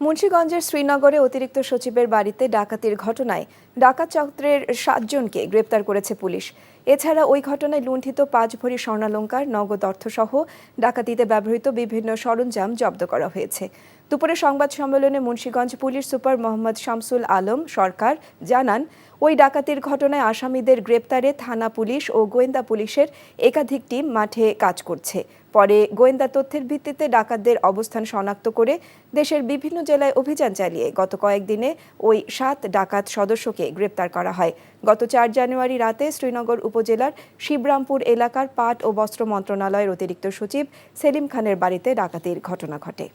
মুন্সিগঞ্জের শ্রীনগরে অতিরিক্ত সচিবের বাড়িতে ডাকাতির ঘটনায় ডাকাত চক্রের ৭ জনকে গ্রেপ্তার করেছে পুলিশ। এছাড়া ওই ঘটনায় লুণ্ঠিত ৫ ভরি স্বর্ণালংকার, নগদ অর্থসহ ডাকাতিতে ব্যবহৃত বিভিন্ন সরঞ্জাম জব্দ করা হয়েছে। দুপুরে সংবাদ সম্মেলনে মুন্সিগঞ্জ পুলিশ সুপার মোহাম্মদ শামসুল আলম সরকার জানান, ওই ডাকাতির ঘটনায় আসামিদের গ্রেপ্তারে থানা পুলিশ ও গোয়েন্দা পুলিশের একাধিক টিম মাঠে কাজ করছে। পরে গোয়েন্দা তথ্যের ভিত্তিতে ডাকাতদের অবস্থান শনাক্ত করে দেশের বিভিন্ন জেলায় অভিযান চালিয়ে গত কয়েকদিনে ওই ৭ ডাকাত সদস্যকে গ্রেপ্তার করা হয়। গত ৪ জানুয়ারি রাতে শ্রীনগর উপজেলার শিবরামপুর এলাকার পাট ও বস্ত্র মন্ত্রণালয়ের অতিরিক্ত সচিব সেলিম খানের বাড়িতে ডাকাতির ঘটনা ঘটে।